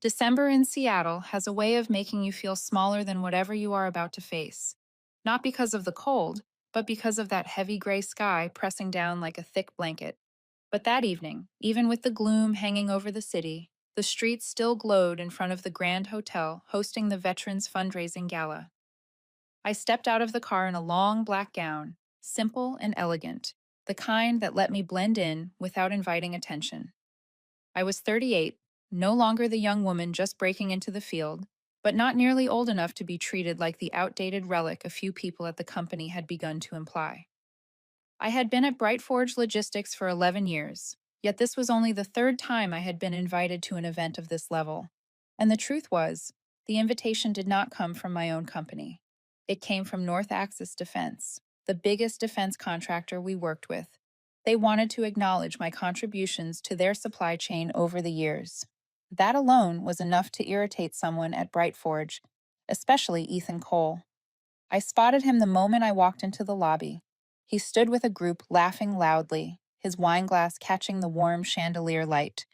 December in Seattle has a way of making you feel smaller than whatever you are about to face. Not because of the cold, but because of that heavy gray sky pressing down like a thick blanket. But that evening, even with the gloom hanging over the city, the streets still glowed in front of the Grand Hotel hosting the Veterans Fundraising Gala. I stepped out of the car in a long black gown, simple and elegant, the kind that let me blend in without inviting attention. I was 38, no longer the young woman just breaking into the field, but not nearly old enough to be treated like the outdated relic a few people at the company had begun to imply. I had been at Bright Forge Logistics for 11 years, yet this was only the third time I had been invited to an event of this level. And the truth was, the invitation did not come from my own company. It came from North Axis Defense, the biggest defense contractor we worked with. They wanted to acknowledge my contributions to their supply chain over the years. That alone was enough to irritate someone at Bright Forge, especially Ethan Cole. I spotted him the moment I walked into the lobby. He stood with a group laughing loudly, his wineglass catching the warm chandelier light.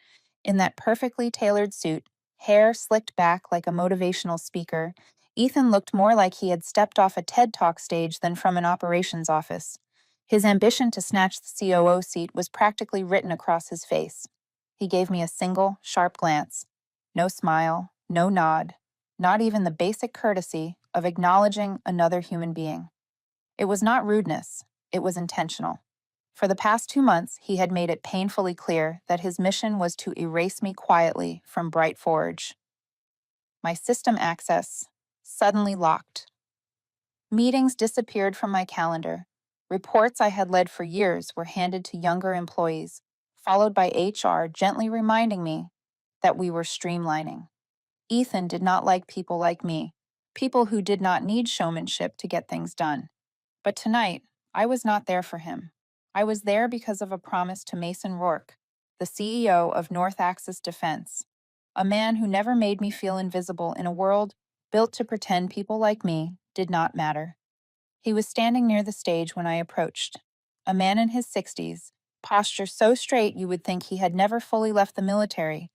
In that perfectly tailored suit, hair slicked back like a motivational speaker, Ethan looked more like he had stepped off a TED Talk stage than from an operations office. His ambition to snatch the COO seat was practically written across his face. He gave me a single, sharp glance. No smile, no nod, not even the basic courtesy of acknowledging another human being. It was not rudeness, it was intentional. For the past 2 months, he had made it painfully clear that his mission was to erase me quietly from Bright Forge. My system access suddenly locked. Meetings disappeared from my calendar. Reports I had led for years were handed to younger employees, followed by HR gently reminding me that we were streamlining. Ethan did not like people like me, people who did not need showmanship to get things done. But tonight, I was not there for him. I was there because of a promise to Mason Rourke, the CEO of North Axis Defense, a man who never made me feel invisible in a world built to pretend people like me did not matter. He was standing near the stage when I approached, a man in his 60s, posture so straight you would think he had never fully left the military.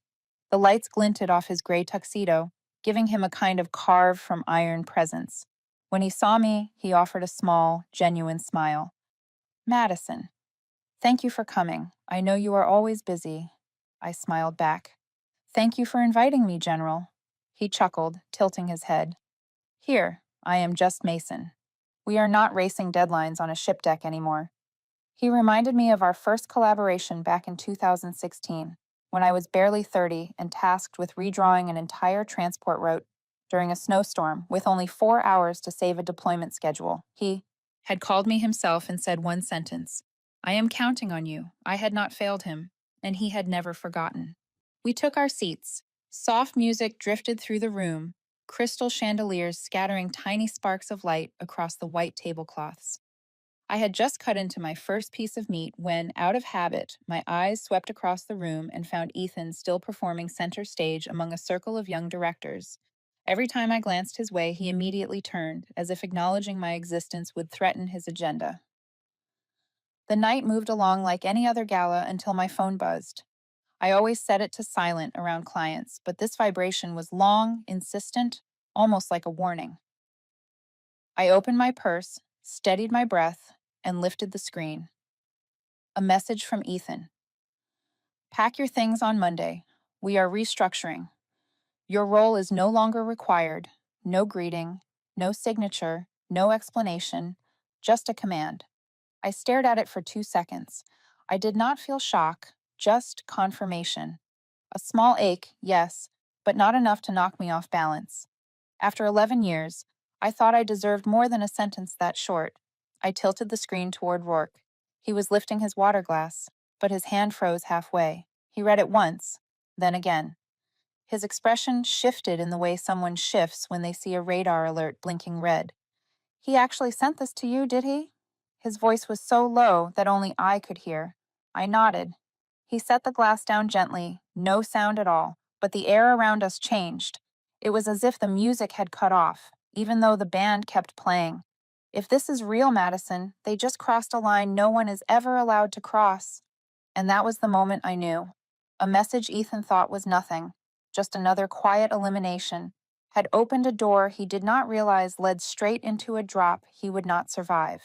The lights glinted off his gray tuxedo, giving him a kind of carved from iron presence. When he saw me, he offered a small, genuine smile. Madison, thank you for coming. I know you are always busy. I smiled back. Thank you for inviting me, General. He chuckled, tilting his head. Here, I am just Mason. We are not racing deadlines on a ship deck anymore. He reminded me of our first collaboration back in 2016, when I was barely 30 and tasked with redrawing an entire transport route during a snowstorm with only 4 hours to save a deployment schedule. He had called me himself and said one sentence, I am counting on you. I had not failed him, and he had never forgotten. We took our seats. Soft music drifted through the room, crystal chandeliers scattering tiny sparks of light across the white tablecloths. I had just cut into my first piece of meat when, out of habit, my eyes swept across the room and found Ethan still performing center stage among a circle of young directors. Every time I glanced his way, he immediately turned, as if acknowledging my existence would threaten his agenda. The night moved along like any other gala until my phone buzzed. I always set it to silent around clients, but this vibration was long, insistent, almost like a warning. I opened my purse, steadied my breath, and lifted the screen. A message from Ethan. Pack your things on Monday. We are restructuring. Your role is no longer required. No greeting, no signature, no explanation, just a command. I stared at it for 2 seconds. I did not feel shock, just confirmation. A small ache, yes, but not enough to knock me off balance. After 11 years, I thought I deserved more than a sentence that short. I tilted the screen toward Rourke. He was lifting his water glass, but his hand froze halfway. He read it once, then again. His expression shifted in the way someone shifts when they see a radar alert blinking red. He actually sent this to you, did he? His voice was so low that only I could hear. I nodded. He set the glass down gently, no sound at all, but the air around us changed. It was as if the music had cut off, even though the band kept playing. If this is real, Madison, they just crossed a line no one is ever allowed to cross. And that was the moment I knew. A message Ethan thought was nothing. just another quiet elimination, had opened a door he did not realize led straight into a drop he would not survive.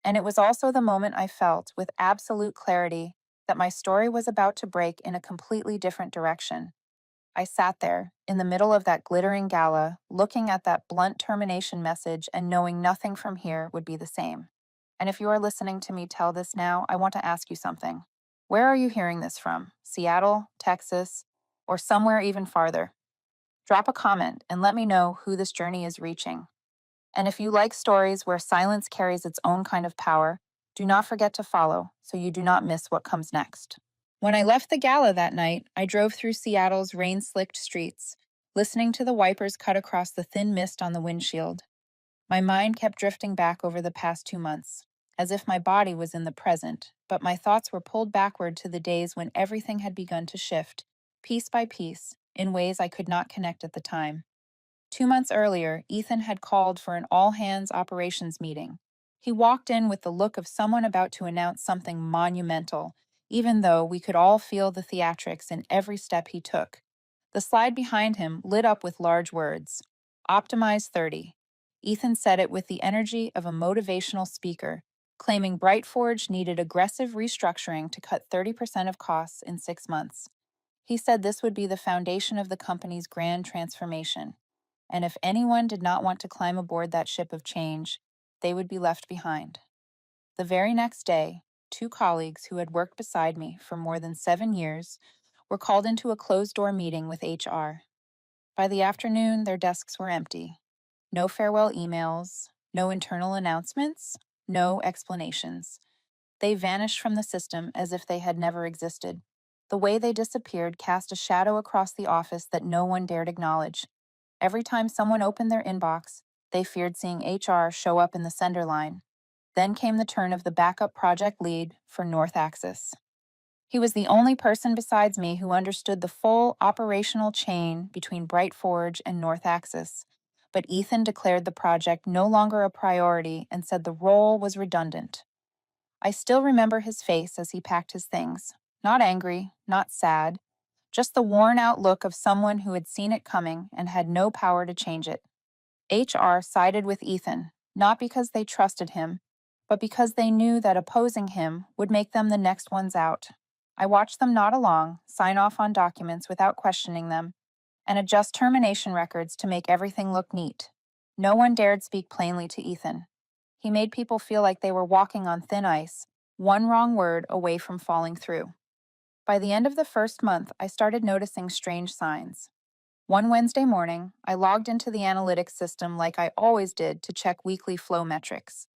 And it was also the moment I felt, with absolute clarity, that my story was about to break in a completely different direction. I sat there, in the middle of that glittering gala, looking at that blunt termination message and knowing nothing from here would be the same. And if you are listening to me tell this now, I want to ask you something. Where are you hearing this from? Seattle, Texas, or somewhere even farther? Drop a comment and let me know who this journey is reaching. And if you like stories where silence carries its own kind of power, do not forget to follow so you do not miss what comes next. When I left the gala that night, I drove through Seattle's rain slicked streets, listening to the wipers cut across the thin mist on the windshield. My mind kept drifting back over the past 2 months, as if my body was in the present, but my thoughts were pulled backward to the days when everything had begun to shift, piece by piece, in ways I could not connect at the time. 2 months earlier, Ethan had called for an all hands operations meeting. He walked in with the look of someone about to announce something monumental, even though we could all feel the theatrics in every step he took. The slide behind him lit up with large words: Optimize 30. Ethan said it with the energy of a motivational speaker, claiming Brightforge needed aggressive restructuring to cut 30% of costs in 6 months. He said this would be the foundation of the company's grand transformation, and if anyone did not want to climb aboard that ship of change, they would be left behind. The very next day, two colleagues who had worked beside me for more than 7 years were called into a closed door meeting with HR. By the afternoon, their desks were empty. No farewell emails, no internal announcements, no explanations. They vanished from the system as if they had never existed. The way they disappeared cast a shadow across the office that no one dared acknowledge. Every time someone opened their inbox, they feared seeing HR show up in the sender line. Then came the turn of the backup project lead for North Axis. He was the only person besides me who understood the full operational chain between Brightforge and North Axis. But Ethan declared the project no longer a priority and said the role was redundant. I still remember his face as he packed his things. Not angry, not sad, just the worn out look of someone who had seen it coming and had no power to change it. HR sided with Ethan, not because they trusted him, but because they knew that opposing him would make them the next ones out. I watched them nod along, sign off on documents without questioning them, and adjust termination records to make everything look neat. No one dared speak plainly to Ethan. He made people feel like they were walking on thin ice, one wrong word away from falling through. By the end of the first month, I started noticing strange signs. One Wednesday morning, I logged into the analytics system like I always did to check weekly flow metrics.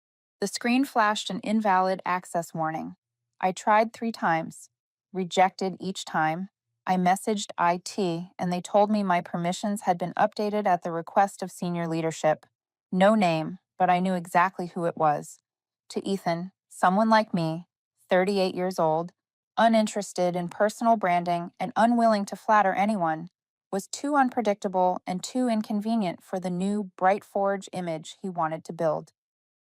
The screen flashed an invalid access warning. I tried 3 times, rejected each time. I messaged IT, and they told me my permissions had been updated at the request of senior leadership. No name, but I knew exactly who it was. To Ethan, someone like me, 38 years old, uninterested in personal branding and unwilling to flatter anyone, was too unpredictable and too inconvenient for the new Brightforge image he wanted to build.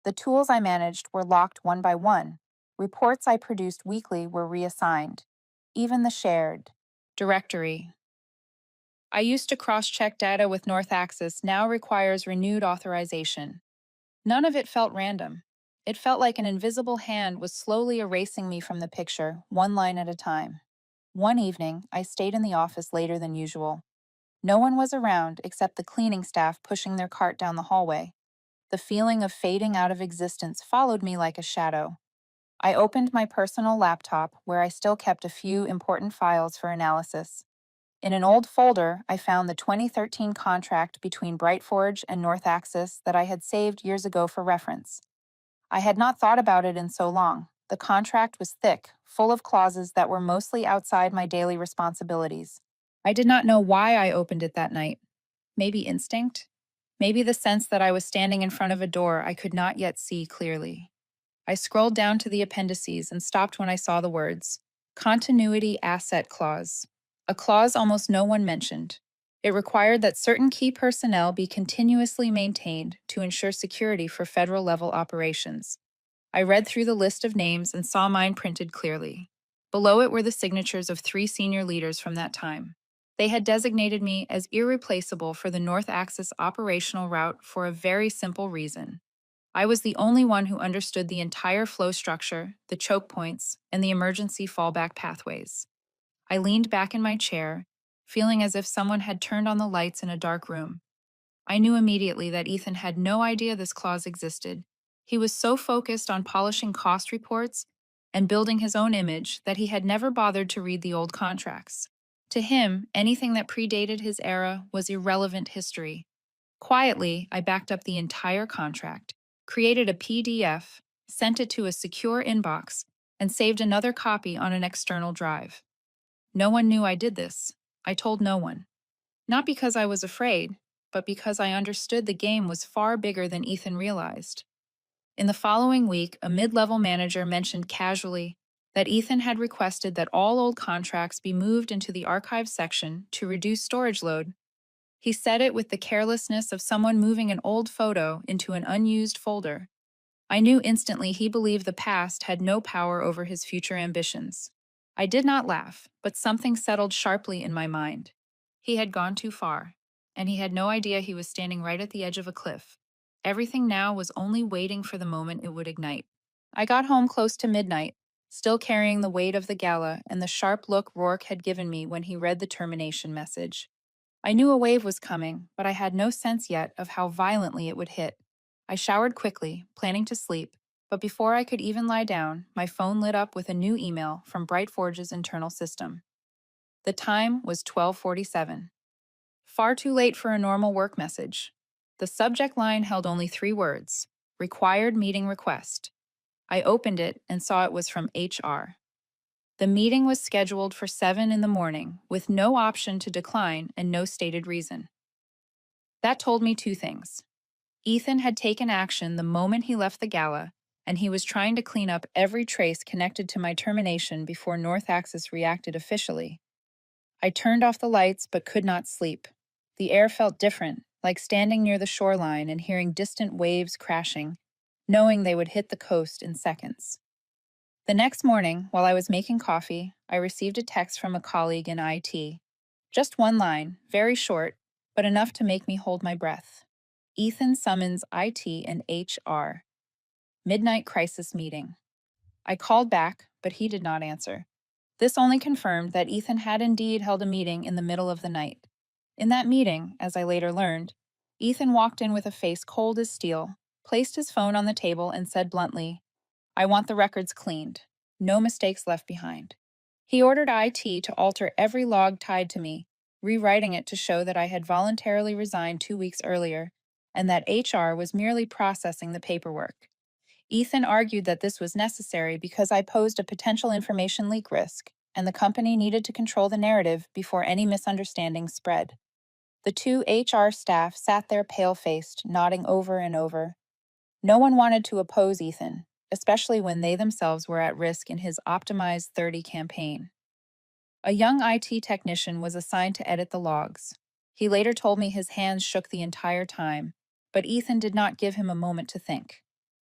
The tools I managed were locked one by one. Reports I produced weekly were reassigned. Even the shared directory I used to cross-check data with North Axis now requires renewed authorization. None of it felt random. It felt like an invisible hand was slowly erasing me from the picture, one line at a time. One evening, I stayed in the office later than usual. No one was around except the cleaning staff pushing their cart down the hallway. The feeling of fading out of existence followed me like a shadow. I opened my personal laptop, where I still kept a few important files for analysis. In an old folder, I found the 2013 contract between Brightforge and North Axis that I had saved years ago for reference. I had not thought about it in so long. The contract was thick, full of clauses that were mostly outside my daily responsibilities. I did not know why I opened it that night. Maybe instinct? Maybe the sense that I was standing in front of a door I could not yet see clearly. I scrolled down to the appendices and stopped when I saw the words Continuity Asset Clause, a clause almost no one mentioned. It required that certain key personnel be continuously maintained to ensure security for federal level operations. I read through the list of names and saw mine printed clearly. Below it were the signatures of 3 senior leaders from that time. They had designated me as irreplaceable for the North Axis operational route for a very simple reason. I was the only one who understood the entire flow structure, the choke points, and the emergency fallback pathways. I leaned back in my chair, feeling as if someone had turned on the lights in a dark room. I knew immediately that Ethan had no idea this clause existed. He was so focused on polishing cost reports and building his own image that he had never bothered to read the old contracts. To him, anything that predated his era was irrelevant history. Quietly, I backed up the entire contract, created a PDF, sent it to a secure inbox, and saved another copy on an external drive. No one knew I did this. I told no one. Not because I was afraid, but because I understood the game was far bigger than Ethan realized. In the following week, a mid level manager mentioned casually that Ethan had requested that all old contracts be moved into the archive section to reduce storage load. He said it with the carelessness of someone moving an old photo into an unused folder. I knew instantly he believed the past had no power over his future ambitions. I did not laugh, but something settled sharply in my mind. He had gone too far, and he had no idea he was standing right at the edge of a cliff. Everything now was only waiting for the moment it would ignite. I got home close to midnight, still carrying the weight of the gala and the sharp look Rourke had given me when he read the termination message. I knew a wave was coming, but I had no sense yet of how violently it would hit. I showered quickly, planning to sleep, but before I could even lie down, my phone lit up with a new email from Brightforge's internal system. The time was 12:47. Far too late for a normal work message. The subject line held only 3 words: required meeting request. I opened it and saw it was from HR. The meeting was scheduled for 7 in the morning, with no option to decline and no stated reason. That told me 2 things. Ethan had taken action the moment he left the gala, and he was trying to clean up every trace connected to my termination before North Axis reacted officially. I turned off the lights but could not sleep. The air felt different, like standing near the shoreline and hearing distant waves crashing, knowing they would hit the coast in seconds. The next morning, while I was making coffee, I received a text from a colleague in IT. Just one line, very short, but enough to make me hold my breath. Ethan summons IT and HR. Midnight crisis meeting. I called back, but he did not answer. This only confirmed that Ethan had indeed held a meeting in the middle of the night. In that meeting, as I later learned, Ethan walked in with a face cold as steel, placed his phone on the table, and said bluntly, "I want the records cleaned. No mistakes left behind." He ordered IT to alter every log tied to me, rewriting it to show that I had voluntarily resigned 2 weeks earlier, and that HR was merely processing the paperwork. Ethan argued that this was necessary because I posed a potential information leak risk, and the company needed to control the narrative before any misunderstandings spread. The 2 HR staff sat there pale-faced, nodding over and over. No one wanted to oppose Ethan, especially when they themselves were at risk in his Optimize 30 campaign. A young IT technician was assigned to edit the logs. He later told me his hands shook the entire time, but Ethan did not give him a moment to think.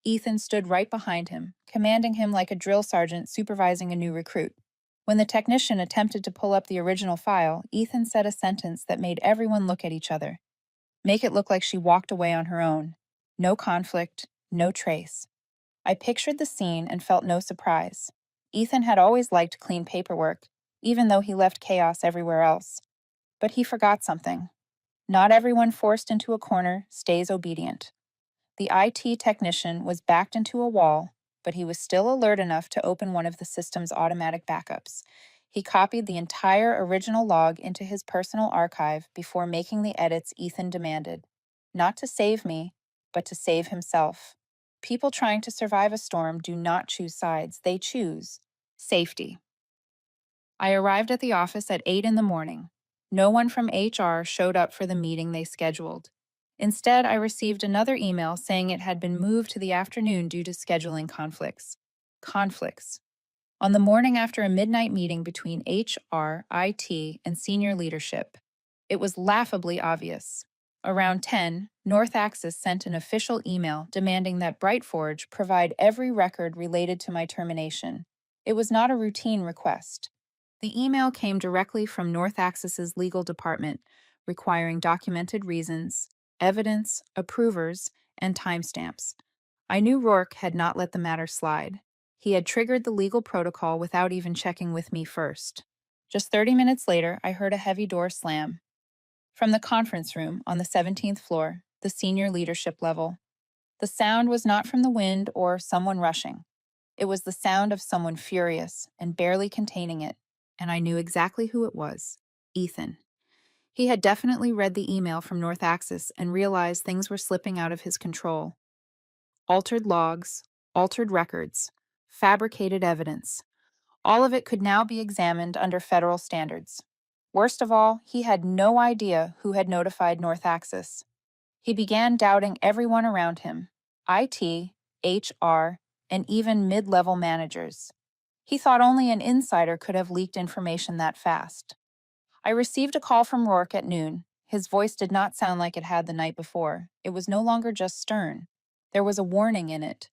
Ethan stood right behind him, commanding him like a drill sergeant supervising a new recruit. When the technician attempted to pull up the original file, Ethan said a sentence that made everyone look at each other. Make it look like she walked away on her own. No conflict, no trace. I pictured the scene and felt no surprise. Ethan had always liked clean paperwork, even though he left chaos everywhere else. But he forgot something. Not everyone forced into a corner stays obedient. The IT technician was backed into a wall, but he was still alert enough to open one of the system's automatic backups. He copied the entire original log into his personal archive before making the edits Ethan demanded. Not to save me, but to save himself. People trying to survive a storm do not choose sides, they choose safety. I arrived at the office at 8 in the morning. No one from HR showed up for the meeting they scheduled. Instead, I received another email saying it had been moved to the afternoon due to scheduling conflicts. Conflicts. On the morning after a midnight meeting between HR, IT, and senior leadership, it was laughably obvious. Around 10, North Axis sent an official email demanding that Brightforge provide every record related to my termination. It was not a routine request. The email came directly from North Axis's legal department, requiring documented reasons, evidence, approvers, and timestamps. I knew Rourke had not let the matter slide. He had triggered the legal protocol without even checking with me first. Just 30 minutes later, I heard a heavy door slam. From the conference room on the 17th floor, the senior leadership level. The sound was not from the wind or someone rushing. It was the sound of someone furious and barely containing it, and I knew exactly who it was. Ethan. He had definitely read the email from North Axis and realized things were slipping out of his control. Altered logs, altered records, fabricated evidence. All of it could now be examined under federal standards. Worst of all, he had no idea who had notified North Axis. He began doubting everyone around him: IT, HR, and even mid-level managers. He thought only an insider could have leaked information that fast. I received a call from Rourke at noon. His voice did not sound like it had the night before. It was no longer just stern. There was a warning in it.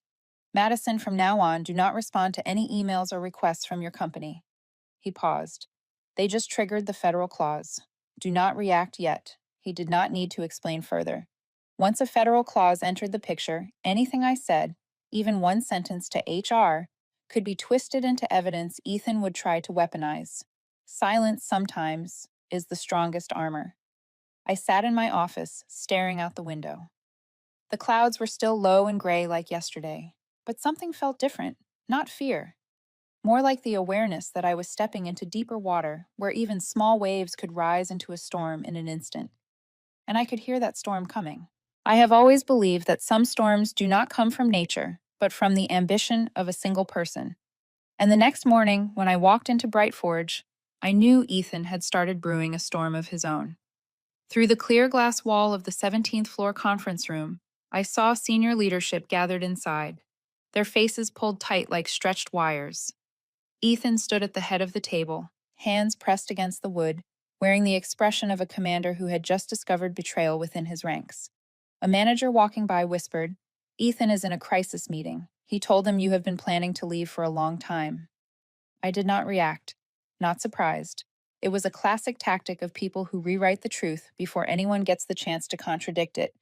Madison, from now on, do not respond to any emails or requests from your company. He paused. They just triggered the federal clause. Do not react yet. He did not need to explain further. Once a federal clause entered the picture, anything I said, even one sentence to HR, could be twisted into evidence Ethan would try to weaponize. Silence sometimes is the strongest armor. I sat in my office, staring out the window. The clouds were still low and gray like yesterday, but something felt different, not fear. More like the awareness that I was stepping into deeper water where even small waves could rise into a storm in an instant. And I could hear that storm coming. I have always believed that some storms do not come from nature, but from the ambition of a single person. And the next morning, when I walked into Bright Forge, I knew Ethan had started brewing a storm of his own. Through the clear glass wall of the 17th floor conference room, I saw senior leadership gathered inside, their faces pulled tight like stretched wires. Ethan stood at the head of the table, hands pressed against the wood, wearing the expression of a commander who had just discovered betrayal within his ranks. A manager walking by whispered, "Ethan is in a crisis meeting. He told them you have been planning to leave for a long time." I did not react, not surprised. It was a classic tactic of people who rewrite the truth before anyone gets the chance to contradict it.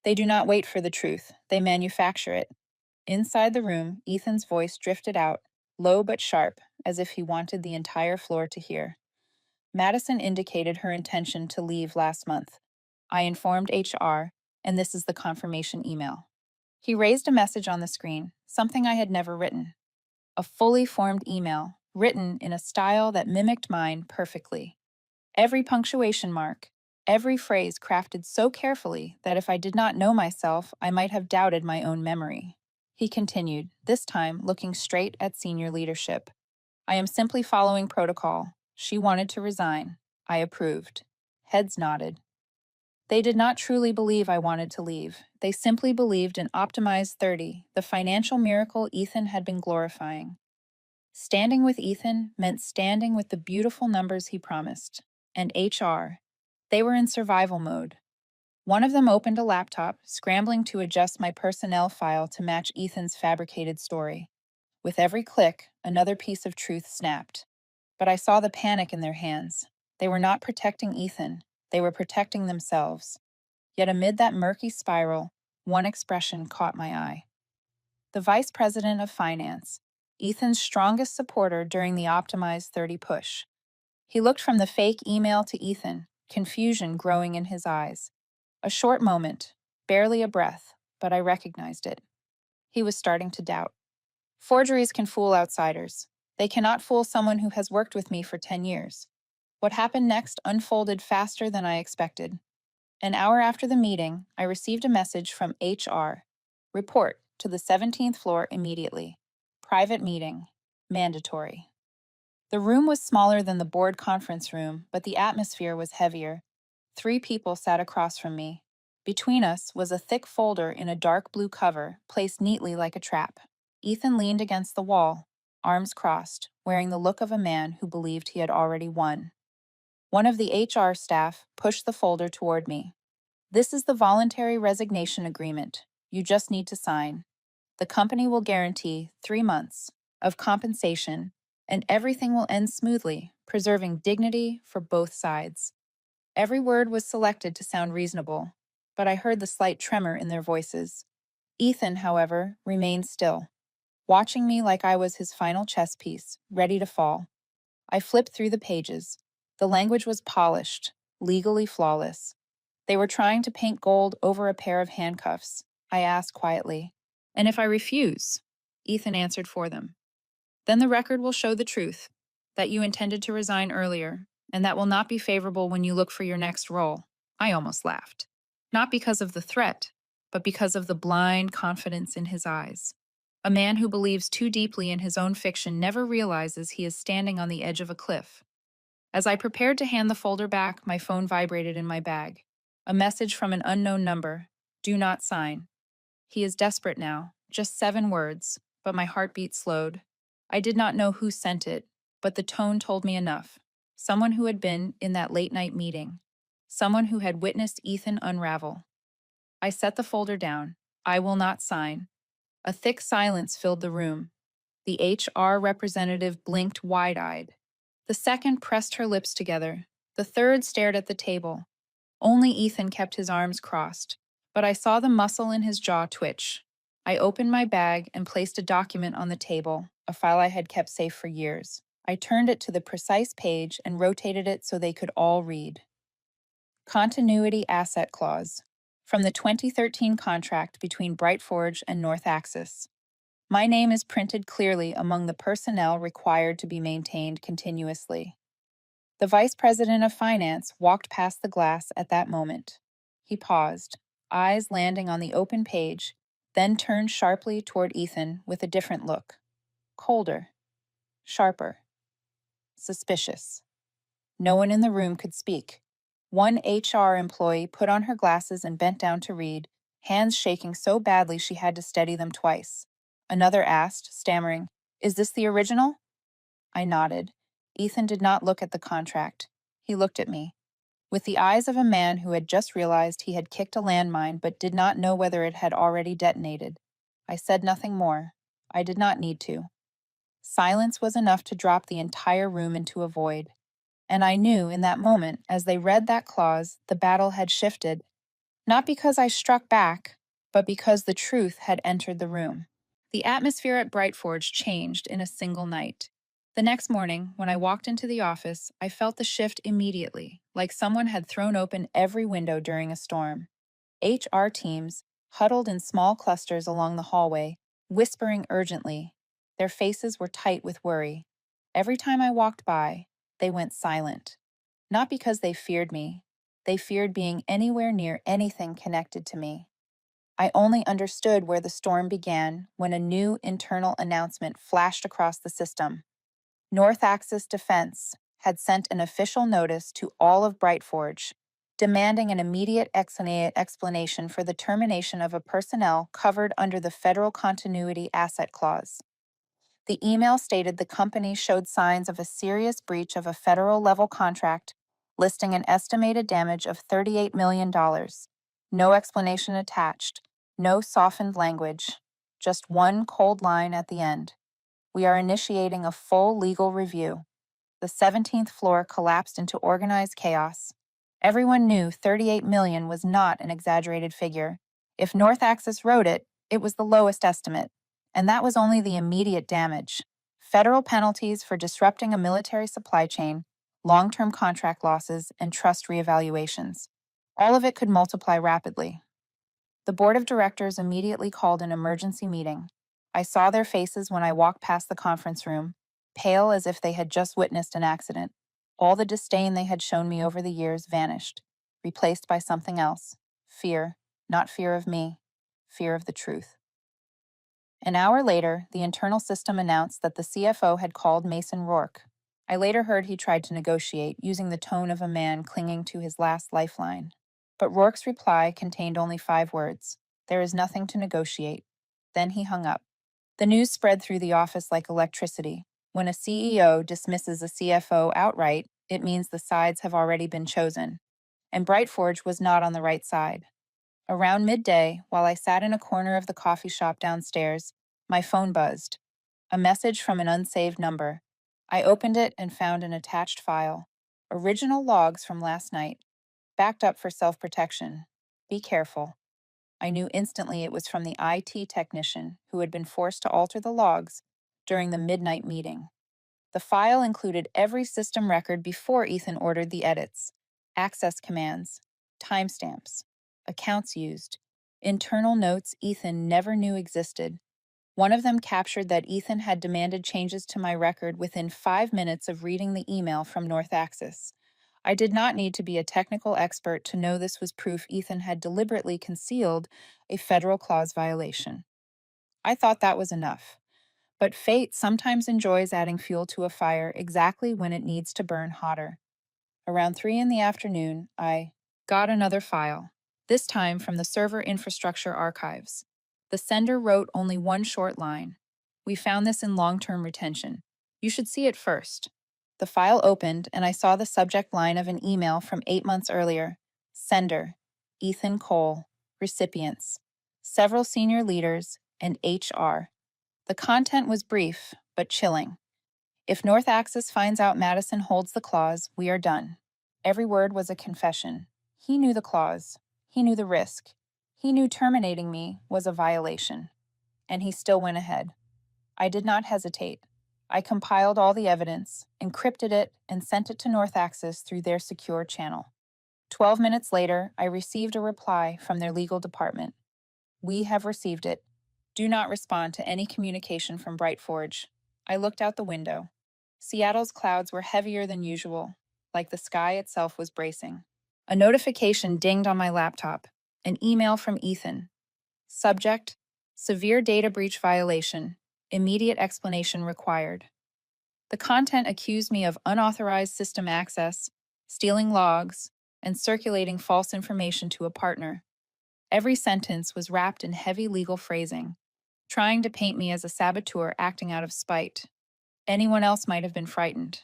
They do not wait for the truth, they manufacture it. Inside the room, Ethan's voice drifted out, low but sharp, as if he wanted the entire floor to hear. Madison indicated her intention to leave last month. I informed HR, and this is the confirmation email. He raised a message on the screen, something I had never written. A fully formed email, written in a style that mimicked mine perfectly. Every punctuation mark, every phrase crafted so carefully that if I did not know myself, I might have doubted my own memory. He continued, this time looking straight at senior leadership. I am simply following protocol. She wanted to resign. I approved. Heads nodded. They did not truly believe I wanted to leave. They simply believed in Optimized 30, the financial miracle Ethan had been glorifying. Standing with Ethan meant standing with the beautiful numbers he promised. And HR. They were in survival mode. One of them opened a laptop, scrambling to adjust my personnel file to match Ethan's fabricated story. With every click, another piece of truth snapped. But I saw the panic in their hands. They were not protecting Ethan. They were protecting themselves. Yet amid that murky spiral, one expression caught my eye. The Vice President of Finance, Ethan's strongest supporter during the Optimized 30 push. He looked from the fake email to Ethan, confusion growing in his eyes. A short moment, barely a breath, but I recognized it. He was starting to doubt. Forgeries can fool outsiders. They cannot fool someone who has worked with me for 10 years. What happened next unfolded faster than I expected. An hour after the meeting, I received a message from HR. Report to the 17th floor immediately. Private meeting. Mandatory. The room was smaller than the board conference room, but the atmosphere was heavier. 3 people sat across from me. Between us was a thick folder in a dark blue cover, placed neatly like a trap. Ethan leaned against the wall, arms crossed, wearing the look of a man who believed he had already won. One of the HR staff pushed the folder toward me. This is the voluntary resignation agreement. You just need to sign. The company will guarantee 3 months of compensation and everything will end smoothly, preserving dignity for both sides. Every word was selected to sound reasonable, but I heard the slight tremor in their voices. Ethan, however, remained still, watching me like I was his final chess piece, ready to fall. I flipped through the pages. The language was polished, legally flawless. They were trying to paint gold over a pair of handcuffs. I asked quietly, "And if I refuse?" Ethan answered for them. "Then the record will show the truth, that you intended to resign earlier, and that will not be favorable when you look for your next role." I almost laughed. Not because of the threat, but because of the blind confidence in his eyes. A man who believes too deeply in his own fiction never realizes he is standing on the edge of a cliff. As I prepared to hand the folder back, my phone vibrated in my bag. A message from an unknown number. "Do not sign." He is desperate now. Just 7 words, but my heartbeat slowed. I did not know who sent it, but the tone told me enough. Someone who had been in that late night meeting. Someone who had witnessed Ethan unravel. I set the folder down. "I will not sign." A thick silence filled the room. The HR representative blinked wide-eyed. The second pressed her lips together. The third stared at the table. Only Ethan kept his arms crossed, but I saw the muscle in his jaw twitch. I opened my bag and placed a document on the table, a file I had kept safe for years. I turned it to the precise page and rotated it so they could all read. Continuity Asset Clause. From the 2013 contract between Brightforge and North Axis. My name is printed clearly among the personnel required to be maintained continuously. The Vice President of Finance walked past the glass at that moment. He paused, eyes landing on the open page, then turned sharply toward Ethan with a different look. Colder, sharper, suspicious. No one in the room could speak. One HR employee put on her glasses and bent down to read, hands shaking so badly she had to steady them twice. Another asked, stammering, "Is this the original?" I nodded. Ethan did not look at the contract. He looked at me, with the eyes of a man who had just realized he had kicked a landmine but did not know whether it had already detonated. I said nothing more. I did not need to. Silence was enough to drop the entire room into a void. And I knew in that moment, as they read that clause, the battle had shifted, not because I struck back, but because the truth had entered the room. The atmosphere at Brightforge changed in a single night. The next morning, when I walked into the office, I felt the shift immediately, like someone had thrown open every window during a storm. HR teams, huddled in small clusters along the hallway, whispering urgently. Their faces were tight with worry. Every time I walked by, they went silent. Not because they feared me. They feared being anywhere near anything connected to me. I only understood where the storm began when a new internal announcement flashed across the system. North Axis Defense had sent an official notice to all of Brightforge, demanding an immediate explanation for the termination of a personnel covered under the Federal Continuity Asset Clause. The email stated the company showed signs of a serious breach of a federal-level contract, listing an estimated damage of $38 million. No explanation attached, no softened language, just one cold line at the end. "We are initiating a full legal review." The 17th floor collapsed into organized chaos. Everyone knew 38 million was not an exaggerated figure. If North Axis wrote it, it was the lowest estimate. And that was only the immediate damage. Federal penalties for disrupting a military supply chain, long-term contract losses, and trust reevaluations. All of it could multiply rapidly. The board of directors immediately called an emergency meeting. I saw their faces when I walked past the conference room, pale as if they had just witnessed an accident. All the disdain they had shown me over the years vanished, replaced by something else. Fear, not fear of me, fear of the truth. An hour later, the internal system announced that the CFO had called Mason Rourke. I later heard he tried to negotiate, using the tone of a man clinging to his last lifeline. But Rourke's reply contained only 5 words. "There is nothing to negotiate." Then he hung up. The news spread through the office like electricity. When a CEO dismisses a CFO outright, it means the sides have already been chosen. And Brightforge was not on the right side. Around midday, while I sat in a corner of the coffee shop downstairs, my phone buzzed. A message from an unsaved number. I opened it and found an attached file. Original logs from last night, backed up for self-protection. Be careful. I knew instantly it was from the IT technician who had been forced to alter the logs during the midnight meeting. The file included every system record before Ethan ordered the edits: access commands, timestamps, accounts used, internal notes Ethan never knew existed. One of them captured that Ethan had demanded changes to my record within 5 minutes of reading the email from North Axis. I did not need to be a technical expert to know this was proof Ethan had deliberately concealed a federal clause violation. I thought that was enough. But fate sometimes enjoys adding fuel to a fire exactly when it needs to burn hotter. Around 3 in the afternoon, I got another file, this time from the server infrastructure archives. The sender wrote only one short line. We found this in long-term retention. You should see it first. The file opened, and I saw the subject line of an email from 8 months earlier. Sender, Ethan Cole. Recipients, several senior leaders, and HR. The content was brief, but chilling. If North Axis finds out Madison holds the clause, we are done. Every word was a confession. He knew the clause. He knew the risk. He knew terminating me was a violation. And he still went ahead. I did not hesitate. I compiled all the evidence, encrypted it, and sent it to North Axis through their secure channel. 12 minutes later, I received a reply from their legal department. We have received it. Do not respond to any communication from Brightforge. I looked out the window. Seattle's clouds were heavier than usual, like the sky itself was bracing. A notification dinged on my laptop. An email from Ethan. Subject: Severe data breach violation. Immediate explanation required. The content accused me of unauthorized system access, stealing logs, and circulating false information to a partner. Every sentence was wrapped in heavy legal phrasing, trying to paint me as a saboteur acting out of spite. Anyone else might have been frightened.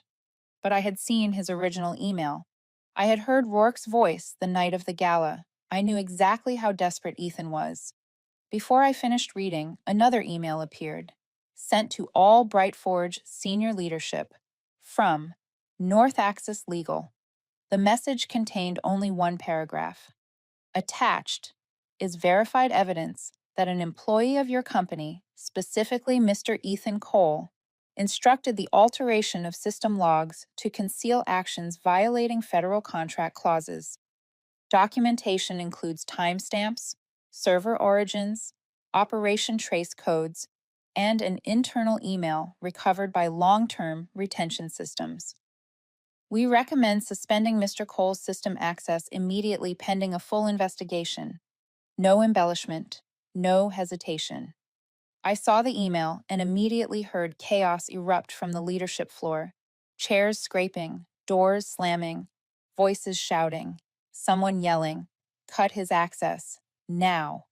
But I had seen his original email. I had heard Rourke's voice the night of the gala. I knew exactly how desperate Ethan was. Before I finished reading, another email appeared, sent to all Brightforge senior leadership, from North Axis Legal. The message contained only one paragraph. Attached is verified evidence that an employee of your company, specifically Mr. Ethan Cole, instructed the alteration of system logs to conceal actions violating federal contract clauses. Documentation includes timestamps, server origins, operation trace codes, and an internal email recovered by long-term retention systems. We recommend suspending Mr. Cole's system access immediately pending a full investigation. No embellishment, no hesitation. I saw the email and immediately heard chaos erupt from the leadership floor. Chairs scraping, doors slamming, voices shouting, someone yelling, "Cut his access, now."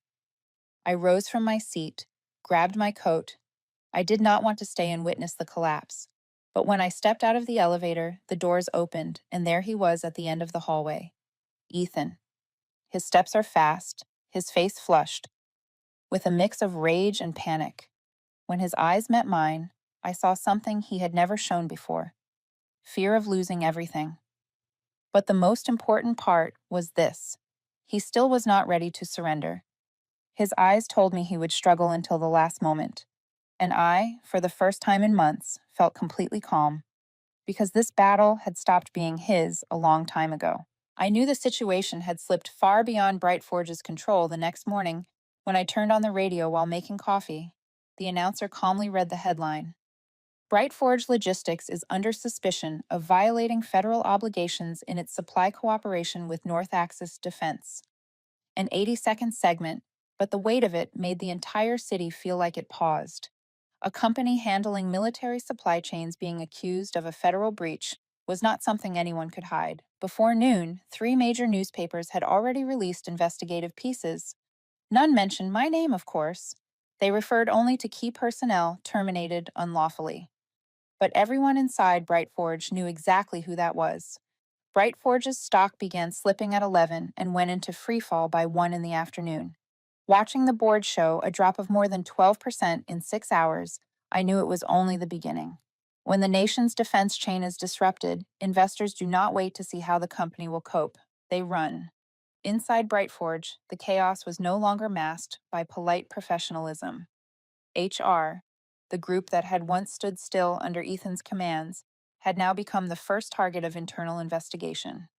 I rose from my seat, grabbed my coat. I did not want to stay and witness the collapse. But when I stepped out of the elevator, the doors opened, and there he was at the end of the hallway. Ethan. His steps are fast, his face flushed, with a mix of rage and panic. When his eyes met mine, I saw something he had never shown before: fear of losing everything. But the most important part was this: he still was not ready to surrender. His eyes told me he would struggle until the last moment. And I, for the first time in months, felt completely calm, because this battle had stopped being his a long time ago. I knew the situation had slipped far beyond Brightforge's control the next morning when I turned on the radio while making coffee. The announcer calmly read the headline: Brightforge Logistics is under suspicion of violating federal obligations in its supply cooperation with North Axis Defense. An 80-second segment, but the weight of it made the entire city feel like it paused. A company handling military supply chains being accused of a federal breach was not something anyone could hide. Before noon, 3 major newspapers had already released investigative pieces. None mentioned my name, of course. They referred only to key personnel terminated unlawfully. But everyone inside Brightforge knew exactly who that was. Brightforge's stock began slipping at 11 and went into freefall by 1 in the afternoon. Watching the board show a drop of more than 12% in 6 hours, I knew it was only the beginning. When the nation's defense chain is disrupted, investors do not wait to see how the company will cope. They run. Inside Brightforge, the chaos was no longer masked by polite professionalism. HR, the group that had once stood still under Ethan's commands, had now become the first target of internal investigation.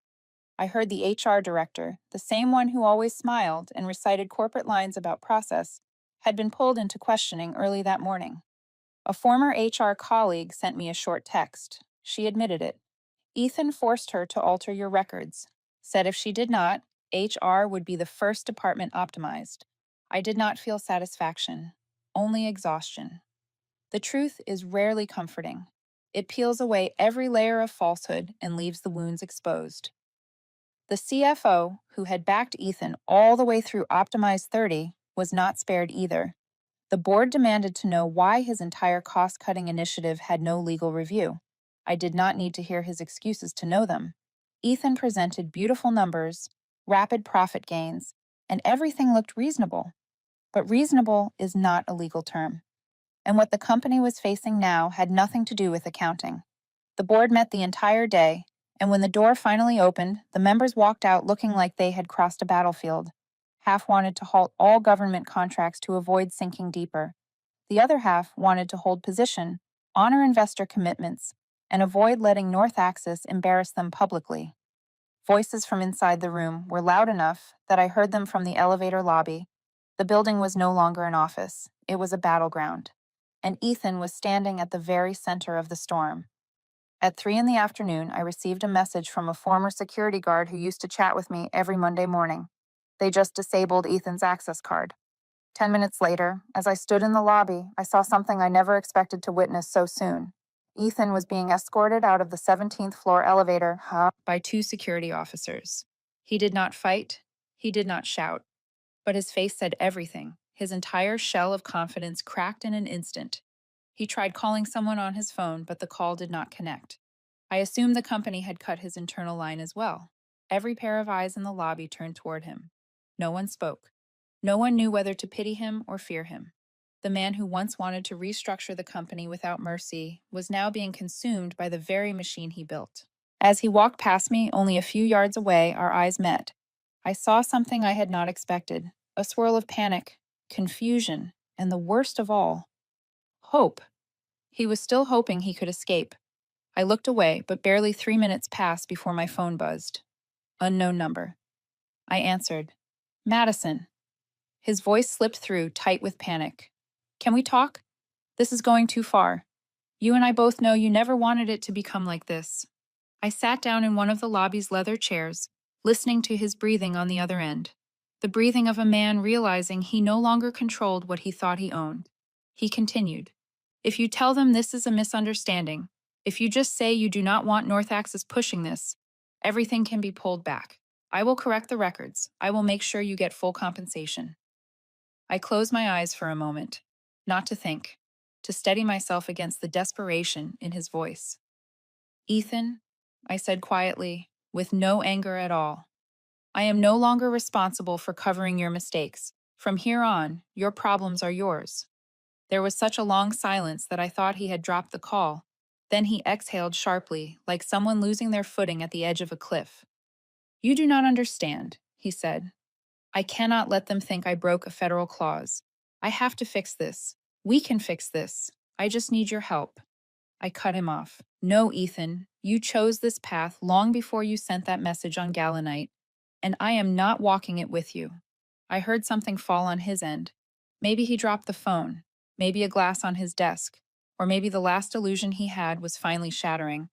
I heard the HR director, the same one who always smiled and recited corporate lines about process, had been pulled into questioning early that morning. A former HR colleague sent me a short text. She admitted it. Ethan forced her to alter your records, said if she did not, HR would be the first department optimized. I did not feel satisfaction, only exhaustion. The truth is rarely comforting. It peels away every layer of falsehood and leaves the wounds exposed. The CFO, who had backed Ethan all the way through Optimize 30, was not spared either. The board demanded to know why his entire cost-cutting initiative had no legal review. I did not need to hear his excuses to know them. Ethan presented beautiful numbers, rapid profit gains, and everything looked reasonable. But reasonable is not a legal term. And what the company was facing now had nothing to do with accounting. The board met the entire day, and when the door finally opened, the members walked out looking like they had crossed a battlefield. Half wanted to halt all government contracts to avoid sinking deeper. The other half wanted to hold position, honor investor commitments, and avoid letting North Axis embarrass them publicly. Voices from inside the room were loud enough that I heard them from the elevator lobby. The building was no longer an office, it was a battleground. And Ethan was standing at the very center of the storm. At 3 in the afternoon, I received a message from a former security guard who used to chat with me every Monday morning. They just disabled Ethan's access card. 10 minutes later, as I stood in the lobby, I saw something I never expected to witness so soon. Ethan was being escorted out of the 17th floor elevator by 2 security officers. He did not fight, he did not shout, but his face said everything. His entire shell of confidence cracked in an instant. He tried calling someone on his phone, but the call did not connect. I assumed the company had cut his internal line as well. Every pair of eyes in the lobby turned toward him. No one spoke. No one knew whether to pity him or fear him. The man who once wanted to restructure the company without mercy was now being consumed by the very machine he built. As he walked past me, only a few yards away, our eyes met. I saw something I had not expected, a swirl of panic, confusion, and the worst of all, hope. He was still hoping he could escape. I looked away, but barely 3 minutes passed before my phone buzzed. Unknown number. I answered. Madison. His voice slipped through, tight with panic. Can we talk? This is going too far. You and I both know you never wanted it to become like this. I sat down in one of the lobby's leather chairs, listening to his breathing on the other end. The breathing of a man realizing he no longer controlled what he thought he owned. He continued. If you tell them this is a misunderstanding, if you just say you do not want North Axis pushing this, everything can be pulled back. I will correct the records. I will make sure you get full compensation. I closed my eyes for a moment, not to think, to steady myself against the desperation in his voice. Ethan, I said quietly, with no anger at all, I am no longer responsible for covering your mistakes. From here on, your problems are yours. There was such a long silence that I thought he had dropped the call. Then he exhaled sharply, like someone losing their footing at the edge of a cliff. You do not understand, he said. I cannot let them think I broke a federal clause. I have to fix this. We can fix this. I just need your help. I cut him off. No, Ethan, you chose this path long before you sent that message on Gala night, and I am not walking it with you. I heard something fall on his end. Maybe he dropped the phone, maybe a glass on his desk, or maybe the last illusion he had was finally shattering.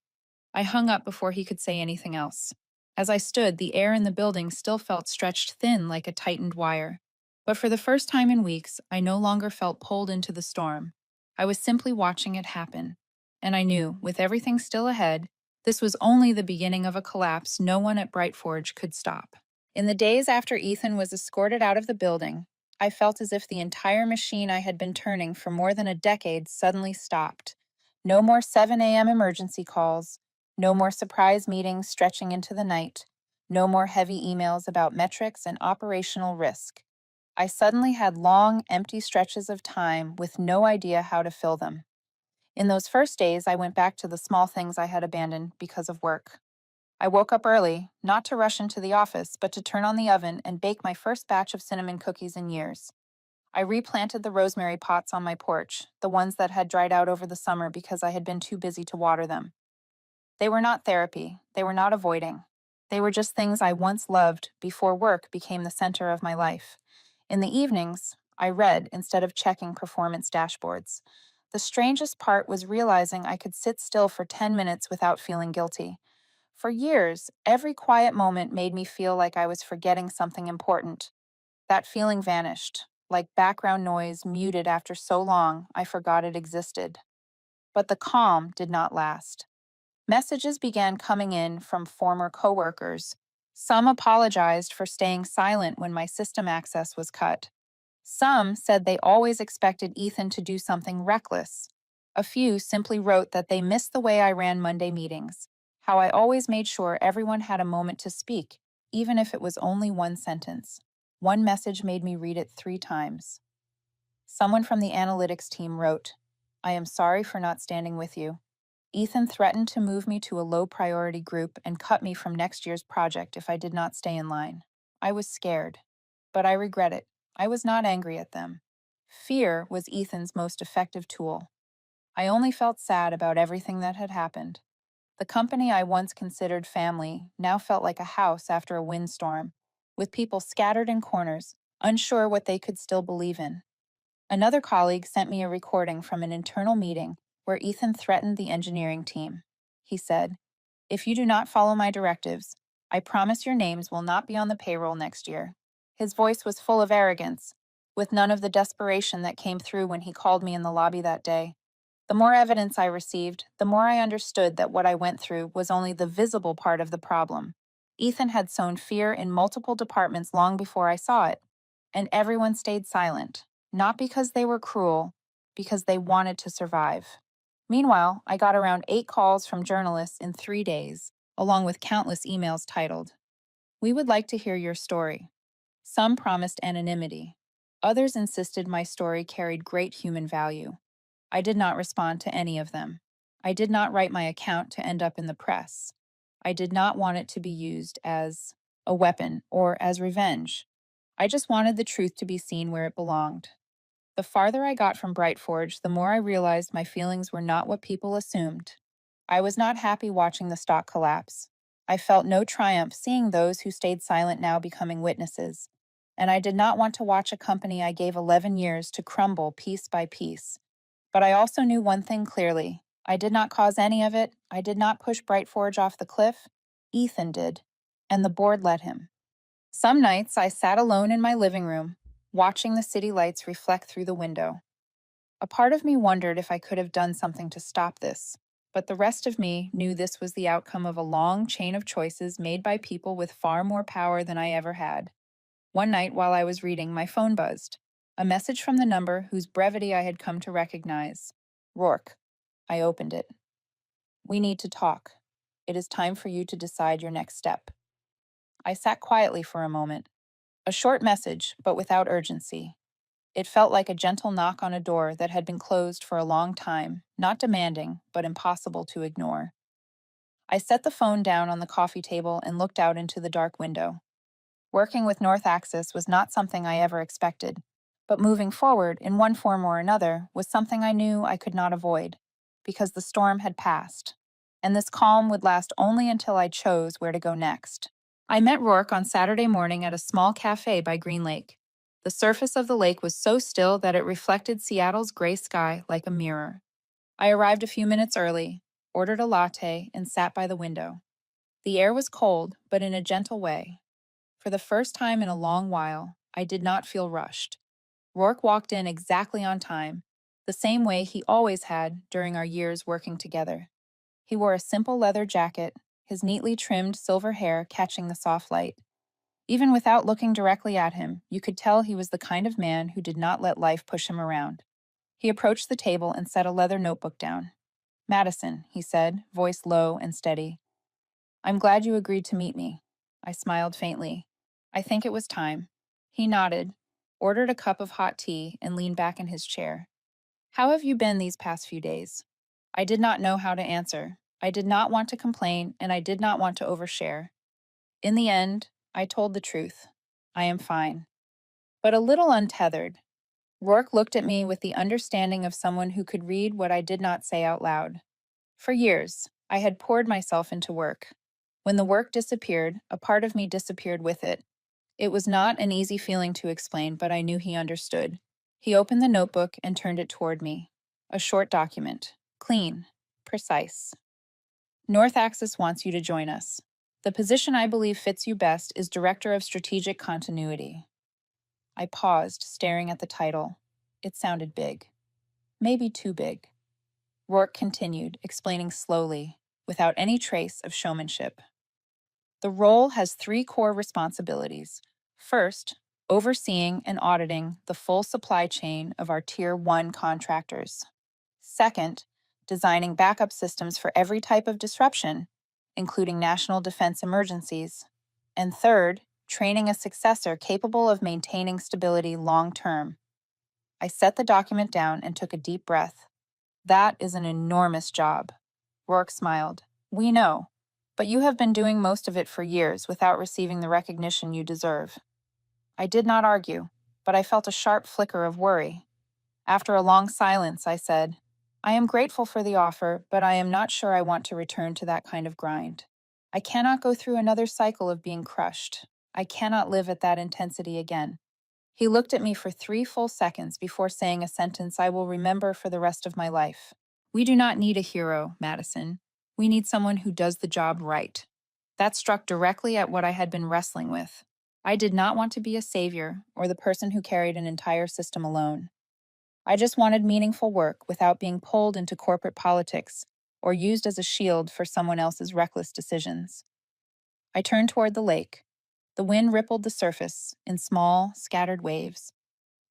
I hung up before he could say anything else. As I stood, the air in the building still felt stretched thin like a tightened wire. But for the first time in weeks, I no longer felt pulled into the storm. I was simply watching it happen. And I knew, with everything still ahead, this was only the beginning of a collapse no one at Brightforge could stop. In the days after Ethan was escorted out of the building, I felt as if the entire machine I had been turning for more than a decade suddenly stopped. No more 7 a.m. emergency calls. No more surprise meetings stretching into the night. No more heavy emails about metrics and operational risk. I suddenly had long, empty stretches of time with no idea how to fill them. In those first days, I went back to the small things I had abandoned because of work. I woke up early, not to rush into the office, but to turn on the oven and bake my first batch of cinnamon cookies in years. I replanted the rosemary pots on my porch, the ones that had dried out over the summer because I had been too busy to water them. They were not therapy, they were not avoiding. They were just things I once loved before work became the center of my life. In the evenings, I read instead of checking performance dashboards. The strangest part was realizing I could sit still for 10 minutes without feeling guilty. For years, every quiet moment made me feel like I was forgetting something important. That feeling vanished, like background noise muted after so long I forgot it existed. But the calm did not last. Messages began coming in from former coworkers. Some apologized for staying silent when my system access was cut. Some said they always expected Ethan to do something reckless. A few simply wrote that they missed the way I ran Monday meetings, how I always made sure everyone had a moment to speak, even if it was only one sentence. One message made me read it 3 times. Someone from the analytics team wrote, "I am sorry for not standing with you. Ethan threatened to move me to a low priority group and cut me from next year's project if I did not stay in line. I was scared, but I regret it. I was not angry at them. Fear was Ethan's most effective tool. I only felt sad about everything that had happened. The company I once considered family now felt like a house after a windstorm, with people scattered in corners, unsure what they could still believe in." Another colleague sent me a recording from an internal meeting where Ethan threatened the engineering team. He said, "If you do not follow my directives, I promise your names will not be on the payroll next year." His voice was full of arrogance, with none of the desperation that came through when he called me in the lobby that day. The more evidence I received, the more I understood that what I went through was only the visible part of the problem. Ethan had sown fear in multiple departments long before I saw it, and everyone stayed silent, not because they were cruel, because they wanted to survive. Meanwhile, I got around 8 calls from journalists in 3 days, along with countless emails titled, "We would like to hear your story." Some promised anonymity. Others insisted my story carried great human value. I did not respond to any of them. I did not write my account to end up in the press. I did not want it to be used as a weapon or as revenge. I just wanted the truth to be seen where it belonged. The farther I got from Brightforge, the more I realized my feelings were not what people assumed. I was not happy watching the stock collapse. I felt no triumph seeing those who stayed silent now becoming witnesses. And I did not want to watch a company I gave 11 years to crumble piece by piece. But I also knew one thing clearly. I did not cause any of it. I did not push Brightforge off the cliff. Ethan did. And the board let him. Some nights I sat alone in my living room, watching the city lights reflect through the window. A part of me wondered if I could have done something to stop this, but the rest of me knew this was the outcome of a long chain of choices made by people with far more power than I ever had. One night while I was reading, my phone buzzed. A message from the number whose brevity I had come to recognize. Rourke. I opened it. "We need to talk. It is time for you to decide your next step." I sat quietly for a moment. A short message, but without urgency. It felt like a gentle knock on a door that had been closed for a long time, not demanding, but impossible to ignore. I set the phone down on the coffee table and looked out into the dark window. Working with North Axis was not something I ever expected, but moving forward in one form or another was something I knew I could not avoid, because the storm had passed, and this calm would last only until I chose where to go next. I met Rourke on Saturday morning at a small cafe by Green Lake. The surface of the lake was so still that it reflected Seattle's gray sky like a mirror. I arrived a few minutes early, ordered a latte, and sat by the window. The air was cold, but in a gentle way. For the first time in a long while, I did not feel rushed. Rourke walked in exactly on time, the same way he always had during our years working together. He wore a simple leather jacket, his neatly trimmed silver hair catching the soft light. Even without looking directly at him, you could tell he was the kind of man who did not let life push him around. He approached the table and set a leather notebook down. "Madison," he said, voice low and steady. "I'm glad you agreed to meet me." I smiled faintly. I think it was time. He nodded, ordered a cup of hot tea, and leaned back in his chair. "How have you been these past few days?" I did not know how to answer. I did not want to complain, and I did not want to overshare. In the end, I told the truth. I am fine. But a little untethered. Rourke looked at me with the understanding of someone who could read what I did not say out loud. For years, I had poured myself into work. When the work disappeared, a part of me disappeared with it. It was not an easy feeling to explain, but I knew he understood. He opened the notebook and turned it toward me. A short document. Clean. Precise. North Axis wants you to join us. The position I believe fits you best is Director of Strategic Continuity. I paused, staring at the title. It sounded big. Maybe too big. Rourke continued, explaining slowly, without any trace of showmanship. The role has three core responsibilities. First, overseeing and auditing the full supply chain of our Tier 1 contractors. Second, designing backup systems for every type of disruption, including national defense emergencies. And third, training a successor capable of maintaining stability long term. I set the document down and took a deep breath. That is an enormous job. Rourke smiled. We know, but you have been doing most of it for years without receiving the recognition you deserve. I did not argue, but I felt a sharp flicker of worry. After a long silence, I said, I am grateful for the offer, but I am not sure I want to return to that kind of grind. I cannot go through another cycle of being crushed. I cannot live at that intensity again. He looked at me for 3 full seconds before saying a sentence I will remember for the rest of my life. We do not need a hero, Madison. We need someone who does the job right. That struck directly at what I had been wrestling with. I did not want to be a savior or the person who carried an entire system alone. I just wanted meaningful work without being pulled into corporate politics or used as a shield for someone else's reckless decisions. I turned toward the lake. The wind rippled the surface in small, scattered waves.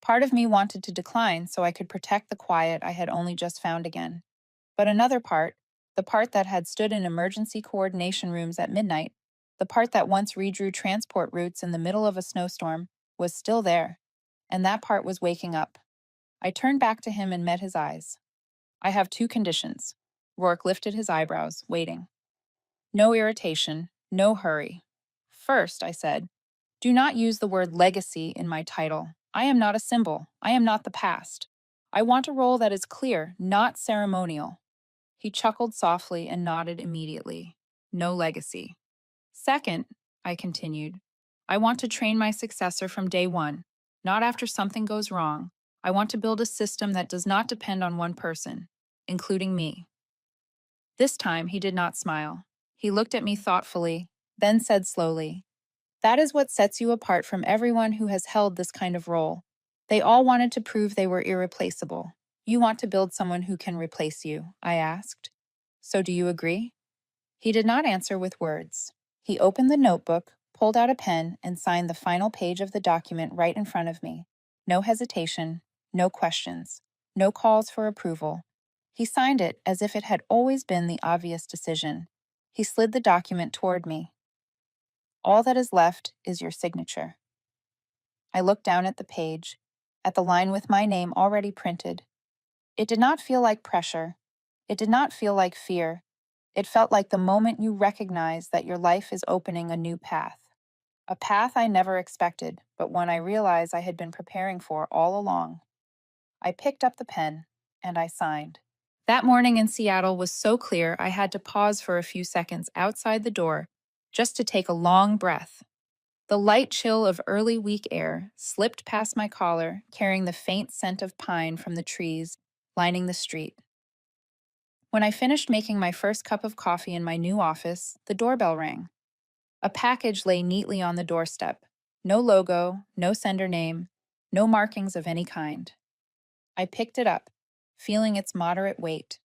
Part of me wanted to decline so I could protect the quiet I had only just found again. But another part, the part that had stood in emergency coordination rooms at midnight, the part that once redrew transport routes in the middle of a snowstorm, was still there. And that part was waking up. I turned back to him and met his eyes. I have 2 conditions. Rourke lifted his eyebrows, waiting. No irritation, no hurry. First, I said, do not use the word legacy in my title. I am not a symbol. I am not the past. I want a role that is clear, not ceremonial. He chuckled softly and nodded immediately. No legacy. Second, I continued, I want to train my successor from day one, not after something goes wrong. I want to build a system that does not depend on one person, including me. This time, he did not smile. He looked at me thoughtfully, then said slowly, that is what sets you apart from everyone who has held this kind of role. They all wanted to prove they were irreplaceable. You want to build someone who can replace you, I asked. So do you agree? He did not answer with words. He opened the notebook, pulled out a pen, and signed the final page of the document right in front of me. No hesitation, no questions, no calls for approval. He signed it as if it had always been the obvious decision. He slid the document toward me. All that is left is your signature. I looked down at the page, at the line with my name already printed. It did not feel like pressure. It did not feel like fear. It felt like the moment you recognize that your life is opening a new path. A path I never expected, but one I realized I had been preparing for all along. I picked up the pen, and I signed. That morning in Seattle was so clear I had to pause for a few seconds outside the door just to take a long breath. The light chill of early week air slipped past my collar, carrying the faint scent of pine from the trees lining the street. When I finished making my first cup of coffee in my new office, the doorbell rang. A package lay neatly on the doorstep. No logo, no sender name, no markings of any kind. I picked it up, feeling its moderate weight.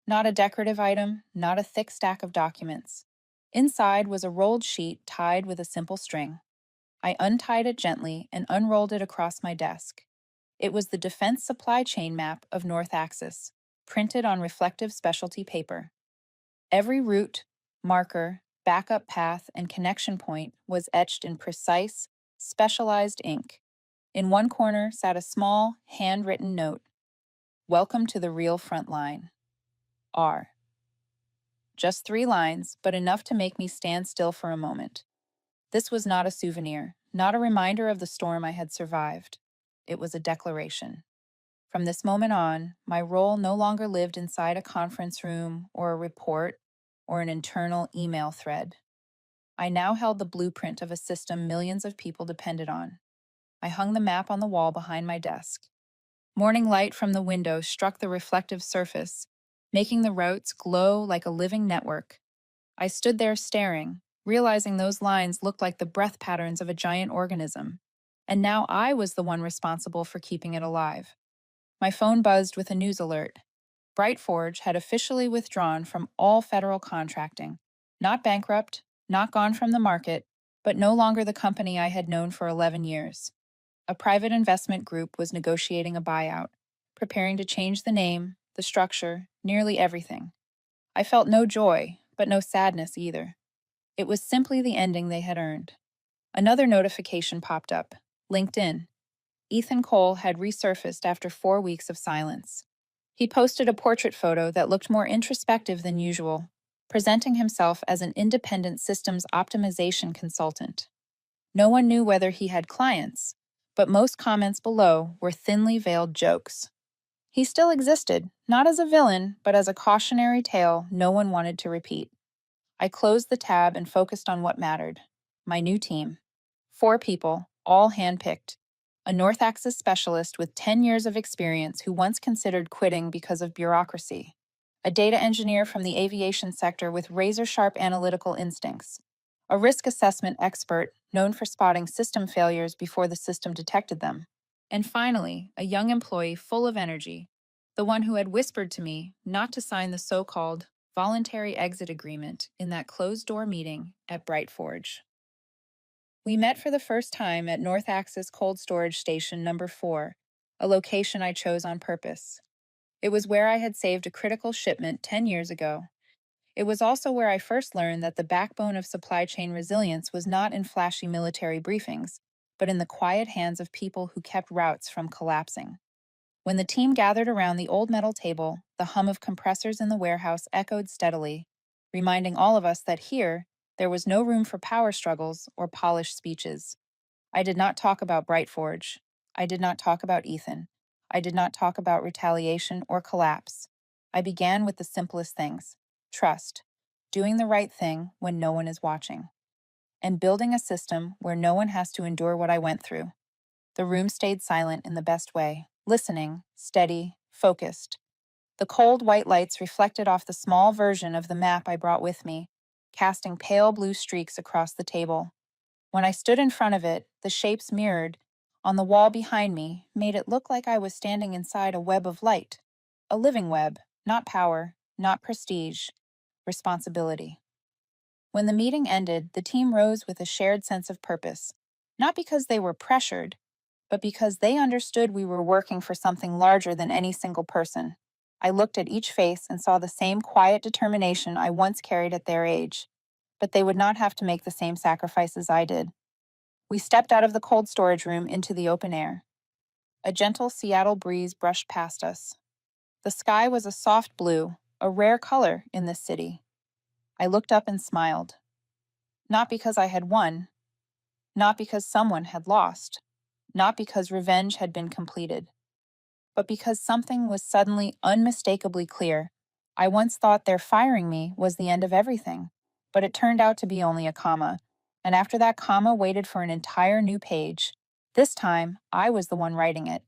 Not a decorative item, not a thick stack of documents. Inside was a rolled sheet tied with a simple string. I untied it gently and unrolled it across my desk. It was the defense supply chain map of North Axis, printed on reflective specialty paper. Every route, marker, backup path, and connection point was etched in precise, specialized ink. In one corner sat a small, handwritten note. Welcome to the real front line. R. Just 3 lines, but enough to make me stand still for a moment. This was not a souvenir, not a reminder of the storm I had survived. It was a declaration. From this moment on, my role no longer lived inside a conference room or a report or an internal email thread. I now held the blueprint of a system millions of people depended on. I hung the map on the wall behind my desk. Morning light from the window struck the reflective surface, making the routes glow like a living network. I stood there staring, realizing those lines looked like the breath patterns of a giant organism. And now I was the one responsible for keeping it alive. My phone buzzed with a news alert. Brightforge had officially withdrawn from all federal contracting. Not bankrupt, not gone from the market, but no longer the company I had known for 11 years. A private investment group was negotiating a buyout, preparing to change the name, the structure, nearly everything. I felt no joy, but no sadness either. It was simply the ending they had earned. Another notification popped up. LinkedIn. Ethan Cole had resurfaced after 4 weeks of silence. He posted a portrait photo that looked more introspective than usual, presenting himself as an independent systems optimization consultant. No one knew whether he had clients, but most comments below were thinly veiled jokes. He still existed, not as a villain, but as a cautionary tale no one wanted to repeat. I closed the tab and focused on what mattered. My new team. 4 people, all handpicked. A North Axis specialist with 10 years of experience who once considered quitting because of bureaucracy. A data engineer from the aviation sector with razor-sharp analytical instincts. A risk assessment expert known for spotting system failures before the system detected them. And finally, a young employee full of energy, the one who had whispered to me not to sign the so-called voluntary exit agreement in that closed-door meeting at Brightforge. We met for the first time at North Axis Cold Storage Station Number 4, a location I chose on purpose. It was where I had saved a critical shipment 10 years ago. It was also where I first learned that the backbone of supply chain resilience was not in flashy military briefings, but in the quiet hands of people who kept routes from collapsing. When the team gathered around the old metal table, the hum of compressors in the warehouse echoed steadily, reminding all of us that here, there was no room for power struggles or polished speeches. I did not talk about Brightforge. I did not talk about Ethan. I did not talk about retaliation or collapse. I began with the simplest things: trust, doing the right thing when no one is watching, and building a system where no one has to endure what I went through. The room stayed silent in the best way, listening, steady, focused. The cold white lights reflected off the small version of the map I brought with me, casting pale blue streaks across the table. When I stood in front of it, the shapes mirrored on the wall behind me made it look like I was standing inside a web of light. A living web, not power, not prestige, responsibility. When the meeting ended, the team rose with a shared sense of purpose, not because they were pressured, but because they understood we were working for something larger than any single person. I looked at each face and saw the same quiet determination I once carried at their age, but they would not have to make the same sacrifices I did. We stepped out of the cold storage room into the open air. A gentle Seattle breeze brushed past us. The sky was a soft blue, a rare color in this city. I looked up and smiled. Not because I had won, not because someone had lost, not because revenge had been completed, but because something was suddenly unmistakably clear. I once thought their firing me was the end of everything, but it turned out to be only a comma, and after that comma waited for an entire new page. This time, I was the one writing it,